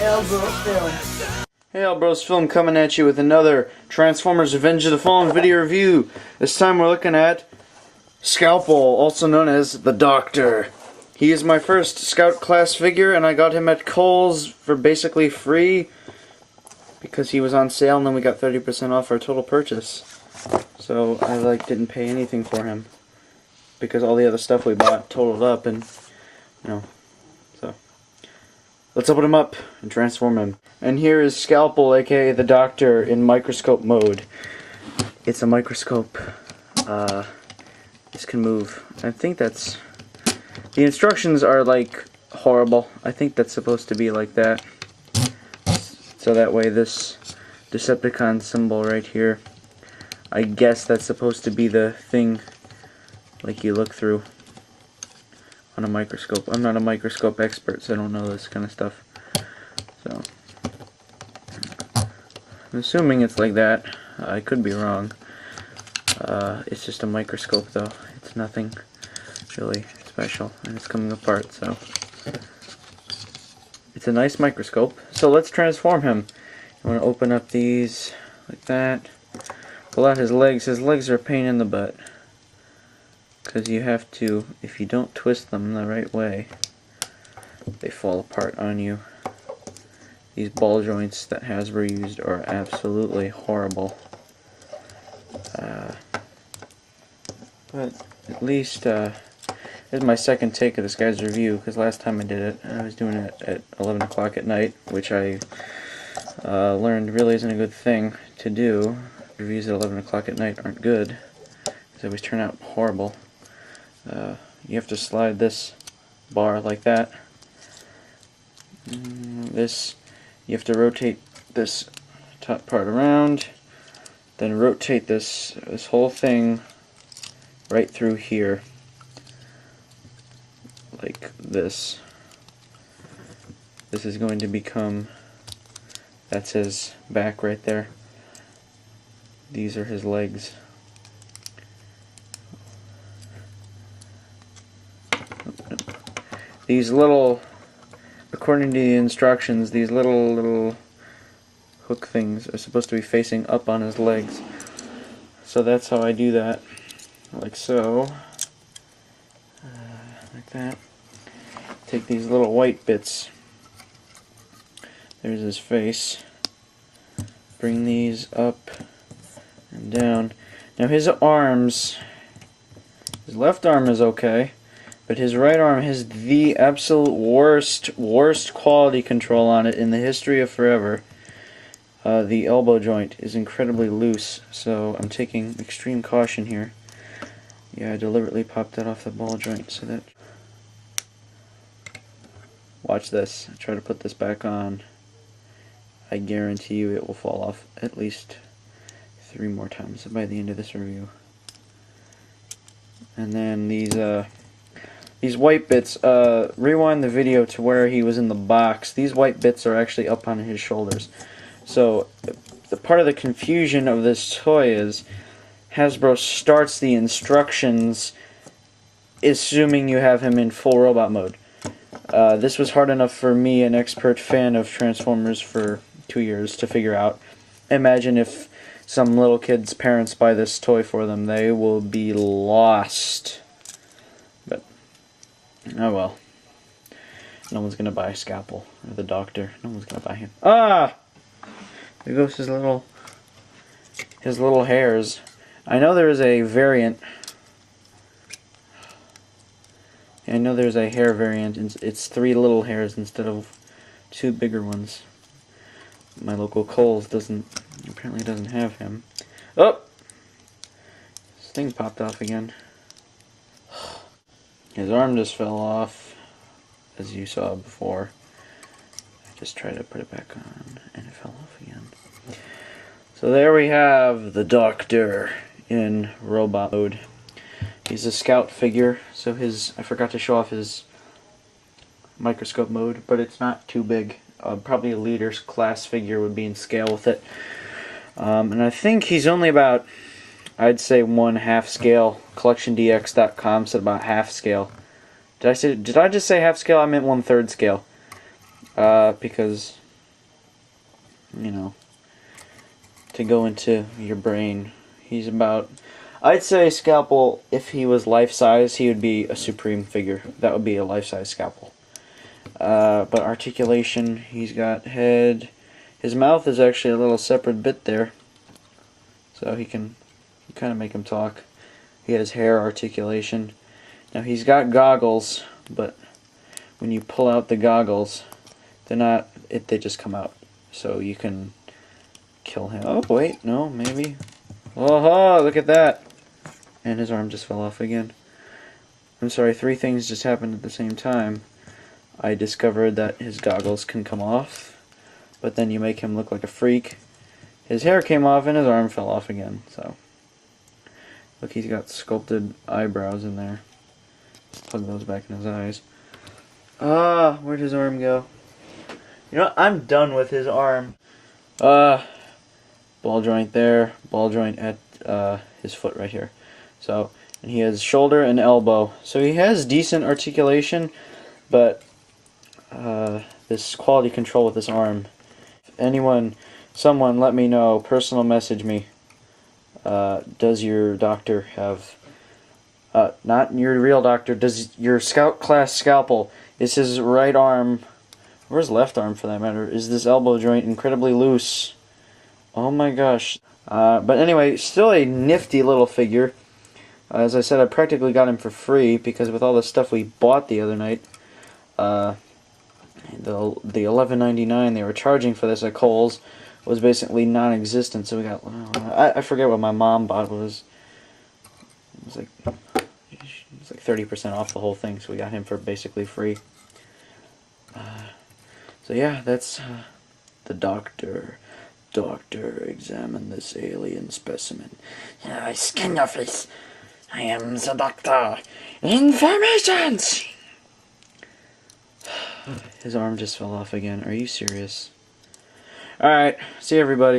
Elbros Film. Hey, Elbros Film coming at you with another Transformers Revenge of the Fallen video review. This time we're looking at Scalpel, also known as the Doctor. He is my first Scout class figure, and I got him at Kohl's for basically free because he was on sale, and then we got 30% off our total purchase. So I didn't pay anything for him because all the other stuff we bought totaled up, and so let's open him up and transform him. And here is Scalpel, aka the Doctor, in microscope mode. It's a microscope. This can move. I think that's... The instructions are like horrible. I think that's supposed to be like that. So that way this Decepticon symbol right here, I guess that's supposed to be the thing like you look through on a microscope. I'm not a microscope expert, so I don't know this kind of stuff. So I'm assuming it's like that. I could be wrong. It's just a microscope though. It's nothing really special, and it's coming apart, so it's a nice microscope. So let's transform him. You want to open up these like that. Pull out his legs. His legs are a pain in the butt because you have to, if you don't twist them the right way, they fall apart on you. These ball joints that Hasbro used are absolutely horrible. But at least this is my second take of this guy's review, because last time I did it, I was doing it at 11 o'clock at night, which I learned really isn't a good thing to do. Reviews at 11 o'clock at night aren't good, because they always turn out horrible. You have to slide this bar like that. You have to rotate this top part around, then rotate this whole thing right through here, like this. This is going to become, that's his back right there. These are his legs. These little, according to the instructions, these little hook things are supposed to be facing up on his legs. So that's how I do that. Like so. Like that. Take these little white bits. There's his face. Bring these up and down. Now his arms, his left arm is okay, but his right arm has the absolute worst quality control on it in the history of forever. The elbow joint is incredibly loose, so I'm taking extreme caution here. Yeah, I deliberately popped that off the ball joint so that... Watch this. I try to put this back on. I guarantee you it will fall off at least 3 more times by the end of this review. And then these white bits, rewind the video to where he was in the box. These white bits are actually up on his shoulders. So the part of the confusion of this toy is Hasbro starts the instructions assuming you have him in full robot mode. This was hard enough for me, an expert fan of Transformers for 2 years, to figure out. Imagine if some little kid's parents buy this toy for them. They will be lost. But, oh well. No one's gonna buy Scalpel, or the Doctor. No one's gonna buy him. Ah! There goes his little hairs. I know there is a variant. I know there's a hair variant. It's 3 little hairs instead of 2 bigger ones. My local Kohl's apparently doesn't have him. Oh! This thing popped off again. His arm just fell off, as you saw before. I just tried to put it back on, and it fell off again. So there we have the Doctor in robot mode. He's a Scout figure, so I forgot to show off his microscope mode, but it's not too big. Probably a leader's class figure would be in scale with it. And I think he's only about, I'd say, 1/2 scale. CollectionDX.com said about half scale. Did I just say half scale? I meant 1/3 scale. Because you know, to go into your brain. He's about, I'd say Scalpel, if he was life-size, he would be a supreme figure. That would be a life-size Scalpel. But articulation, he's got head. His mouth is actually a little separate bit there, so he can kind of make him talk. He has hair articulation. Now he's got goggles, but when you pull out the goggles, they're not, they just come out. So you can kill him. Oh wait, no, maybe. Oh, look at that! And his arm just fell off again. I'm sorry, 3 things just happened at the same time. I discovered that his goggles can come off, but then you make him look like a freak. His hair came off and his arm fell off again, so. Look, he's got sculpted eyebrows in there. Let's plug those back in his eyes. Where'd his arm go? You know what? I'm done with his arm. Ball joint there, ball joint at his foot right here. So, and he has shoulder and elbow. So he has decent articulation, but this quality control with this arm. If anyone, someone let me know, personal message me. Does your doctor have, not your real doctor, does your scout class Scalpel, is his right arm, or his left arm for that matter, is this elbow joint incredibly loose? Oh my gosh. But anyway, still a nifty little figure. As I said, I practically got him for free because with all the stuff we bought the other night, the $11.99 they were charging for this at Kohl's was basically non-existent. So we got, I forget what my mom bought. It was like 30% off the whole thing. So we got him for basically free. So yeah, that's the doctor. Doctor, examine this alien specimen. I scan your face. I am the doctor. Informations! His arm just fell off again. Are you serious? Alright, see everybody.